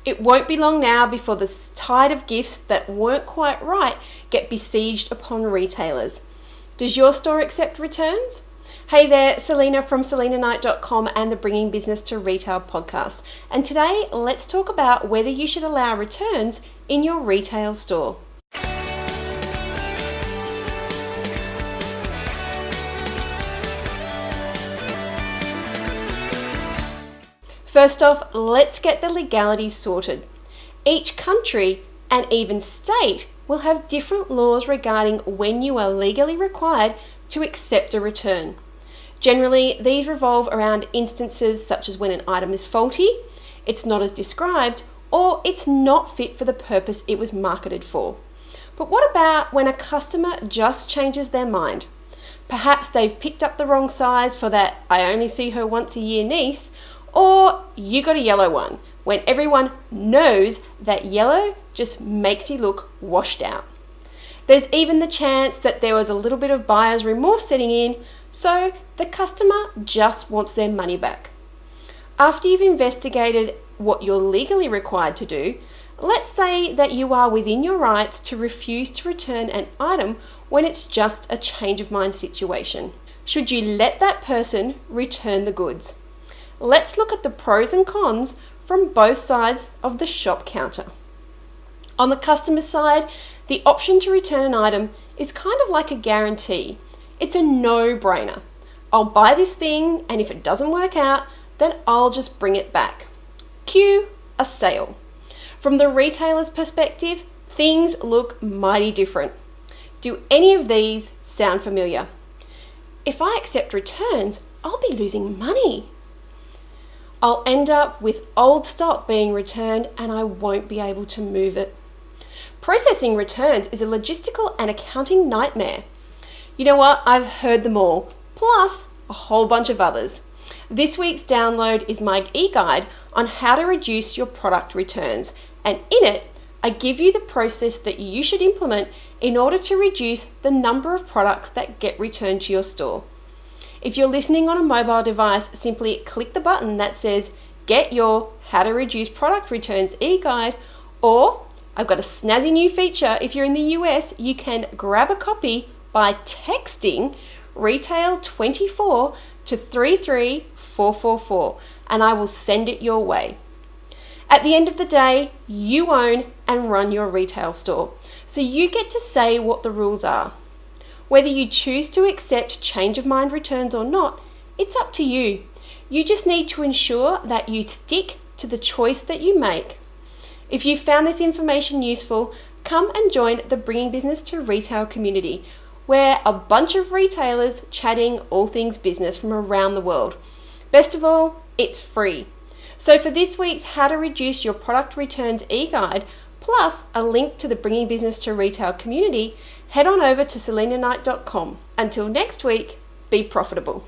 It won't be long now before the tide of gifts that weren't quite right get besieged upon retailers. Does your store accept returns? Hey there, Selena from selenaknight.com and the Bringing Business to Retail podcast. And today, let's talk about whether you should allow returns in your retail store. First off, let's get the legality sorted. Each country and even state will have different laws regarding when you are legally required to accept a return. Generally, these revolve around instances such as when an item is faulty, it's not as described, or it's not fit for the purpose it was marketed for. But what about when a customer just changes their mind? Perhaps they've picked up the wrong size for that I only see her once a year niece, or you got a yellow one, when everyone knows that yellow just makes you look washed out. There's even the chance that there was a little bit of buyer's remorse setting in, so the customer just wants their money back. After you've investigated what you're legally required to do, let's say that you are within your rights to refuse to return an item when it's just a change of mind situation. Should you let that person return the goods? Let's look at the pros and cons from both sides of the shop counter. On the customer side, the option to return an item is kind of like a guarantee. It's a no-brainer. I'll buy this thing, and if it doesn't work out, then I'll just bring it back. Cue a sale. From the retailer's perspective, things look mighty different. Do any of these sound familiar? If I accept returns, I'll be losing money. I'll end up with old stock being returned and I won't be able to move it. Processing returns is a logistical and accounting nightmare. You know what? I've heard them all, plus a whole bunch of others. This week's download is my e-guide on how to reduce your product returns, and in it, I give you the process that you should implement in order to reduce the number of products that get returned to your store. If you're listening on a mobile device, simply click the button that says Get Your How to Reduce Product Returns e-guide, or I've got a snazzy new feature. If you're in the US, you can grab a copy by texting retail24 to 33444 and I will send it your way. At the end of the day, you own and run your retail store, so you get to say what the rules are. Whether you choose to accept change of mind returns or not, it's up to you. You just need to ensure that you stick to the choice that you make. If you found this information useful, come and join the Bringing Business to Retail community, where a bunch of retailers chatting all things business from around the world. Best of all, it's free. So for this week's How to Reduce Your Product Returns e-guide, plus a link to the Bringing Business to Retail community, head on over to selenaknight.com. Until next week, be profitable.